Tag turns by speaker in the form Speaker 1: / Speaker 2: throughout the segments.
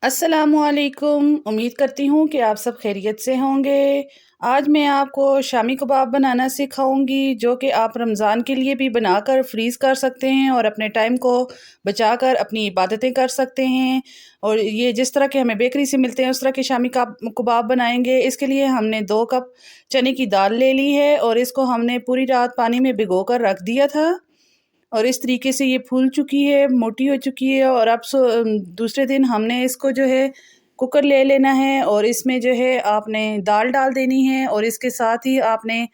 Speaker 1: अस्सलामुअलैकुम। उम्मीद करती हूँ कि आप सब खैरियत से होंगे। आज मैं आपको शामी कबाब बनाना सिखाऊंगी, जो कि आप रमज़ान के लिए भी बनाकर फ्रीज़ कर सकते हैं और अपने टाइम को बचाकर अपनी इबादतें कर सकते हैं। और ये जिस तरह के हमें बेकरी से मिलते हैं उस तरह के शामी कबाब बनाएंगे। इसके लिए हमने 2 कप चने की दाल ले ली है और इसको हमने पूरी रात पानी में भिगो कर रख दिया था। और इस तरीके से ये फूल चुकी है, मोटी हो चुकी है। और अब दूसरे दिन हमने इसको जो है कुकर ले लेना है और इसमें जो है आपने दाल डाल देनी है और इसके साथ ही आपने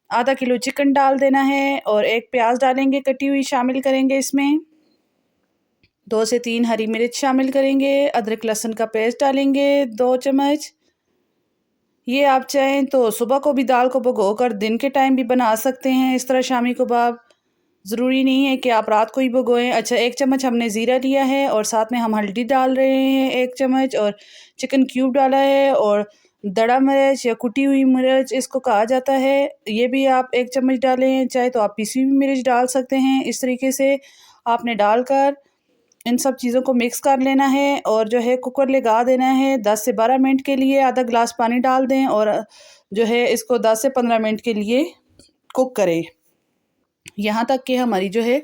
Speaker 1: आधा किलो चिकन डाल देना है और 1 प्याज डालेंगे, कटी हुई शामिल करेंगे इसमें। 2 से 3 हरी मिर्च शामिल करेंगे। अदरक लहसुन का पेस्ट डालेंगे 2 चम्मच। ये आप चाहें तो सुबह को भी दाल को भिगोकर दिन के टाइम भी बना सकते हैं इस तरह शामी कबाब। ज़रूरी नहीं है कि आप रात को ही भिगोएं। अच्छा, 1 चम्मच हमने ज़ीरा लिया है और साथ में हम हल्दी डाल रहे हैं 1 चम्मच, और चिकन क्यूब डाला है, और दड़ा मिर्च या कुटी हुई मिर्च इसको कहा जाता है, ये भी आप 1 चम्मच डालें। चाहे तो आप पिसी हुई मिर्च डाल सकते हैं। इस तरीके से आपने डालकर इन सब चीज़ों को मिक्स कर लेना है और जो है कुकर लगा देना है 10 से 12 मिनट के लिए। आधा गिलास पानी डाल दें और जो है इसको 10 से 15 मिनट के लिए कुक करें, यहाँ तक कि हमारी जो है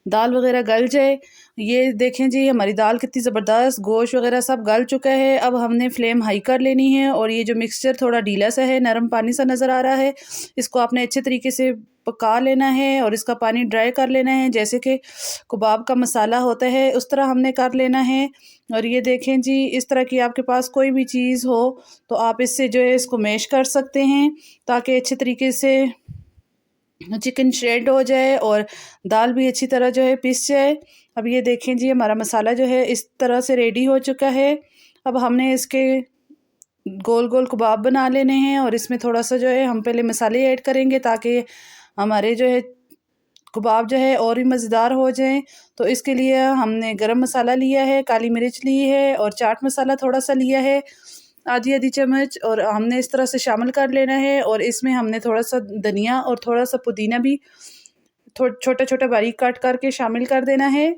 Speaker 1: दाल वगैरह गल जाए। ये देखें जी, हमारी दाल कितनी ज़बरदस्त, गोश्त वगैरह सब गल चुका है। अब हमने फ्लेम हाई कर लेनी है और ये जो मिक्सचर थोड़ा ढीला सा है, नरम पानी सा नज़र आ रहा है, इसको आपने अच्छे तरीके से पका लेना है और इसका पानी ड्राई कर लेना है। जैसे कि कबाब का मसाला होता है उस तरह हमने कर लेना है। और ये देखें जी, इस तरह की आपके पास कोई भी चीज़ हो तो आप इससे जो है इसको मैश कर सकते हैं ताकि अच्छे तरीके से चिकन श्रेड हो जाए और दाल भी अच्छी तरह जो है पिस जाए। अब ये देखें जी, हमारा मसाला जो है इस तरह से रेडी हो चुका है। अब हमने इसके गोल गोल कबाब बना लेने हैं और इसमें थोड़ा सा जो है हम पहले मसाले ऐड करेंगे ताकि हमारे जो है कबाब जो है और भी मज़ेदार हो जाएं। तो इसके लिए हमने गरम मसाला लिया है, काली मिर्च ली है और चाट मसाला थोड़ा सा लिया है, आधी आधी चम्मच, और हमने इस तरह से शामिल कर लेना है। और इसमें हमने थोड़ा सा धनिया और थोड़ा सा पुदीना भी छोटा छोटा बारीक काट करके शामिल कर देना है।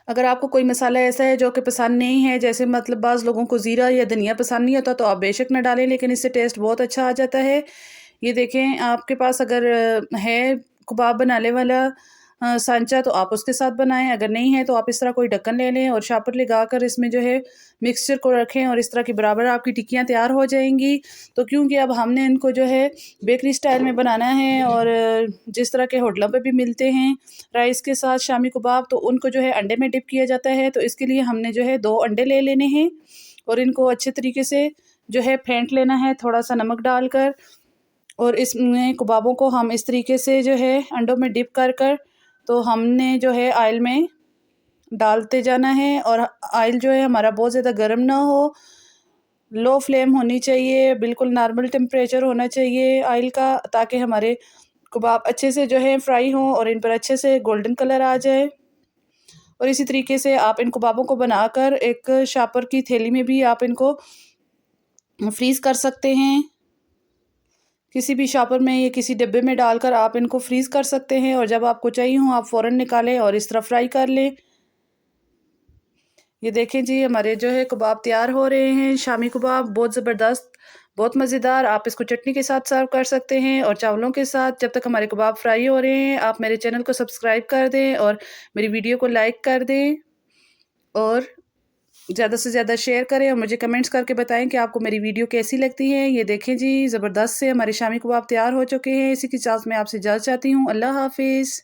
Speaker 1: अगर आपको कोई मसाला ऐसा है जो कि पसंद नहीं है, जैसे मतलब बाज़ लोगों को ज़ीरा या धनिया पसंद नहीं होता, तो आप बेशक ना डालें, लेकिन इससे टेस्ट बहुत अच्छा आ जाता है। ये देखें, आपके पास अगर है कबाब बनाने वाला सांचा तो आप उसके साथ बनाएं, अगर नहीं है तो आप इस तरह कोई ढक्कन ले लें और शापर लगा कर इसमें जो है मिक्सचर को रखें और इस तरह की बराबर आपकी टिक्कियाँ तैयार हो जाएंगी। तो क्योंकि अब हमने इनको जो है बेकरी स्टाइल में बनाना है और जिस तरह के होटलों पे भी मिलते हैं राइस के साथ शामी कबाब, तो उनको जो है अंडे में डिप किया जाता है। तो इसके लिए हमने जो है 2 अंडे ले लेने हैं और इनको अच्छे तरीके से जो है फेंट लेना है थोड़ा सा नमक डालकर। और इसमें कबाबों को हम इस तरीके से जो है अंडों में डिप कर कर तो हमने जो है ऑयल में डालते जाना है। और ऑयल जो है हमारा बहुत ज़्यादा गर्म ना हो, लो फ्लेम होनी चाहिए, बिल्कुल नॉर्मल टेम्परेचर होना चाहिए ऑयल का, ताकि हमारे कबाब अच्छे से जो है फ्राई हों और इन पर अच्छे से गोल्डन कलर आ जाए। और इसी तरीके से आप इन कबाबों को बनाकर एक शापर की थैली में भी आप इनको फ्रीज़ कर सकते हैं। किसी भी शॉपर में या किसी डिब्बे में डालकर आप इनको फ्रीज़ कर सकते हैं और जब आपको चाहिए हो आप फ़ौरन निकालें और इस तरह फ्राई कर लें। ये देखें जी, हमारे जो है कबाब तैयार हो रहे हैं, शामी कबाब बहुत ज़बरदस्त, बहुत मज़ेदार। आप इसको चटनी के साथ सर्व कर सकते हैं और चावलों के साथ। जब तक हमारे कबाब फ्राई हो रहे हैं आप मेरे चैनल को सब्सक्राइब कर दें और मेरी वीडियो को लाइक कर दें और ज़्यादा से ज़्यादा शेयर करें और मुझे कमेंट्स करके बताएं कि आपको मेरी वीडियो कैसी लगती है। ये देखें जी, ज़बरदस्त से हमारे शामी कबाब तैयार हो चुके हैं। इसी के साथ मैं आपसे इजाज़त चाहती हूँ। अल्लाह हाफिज़।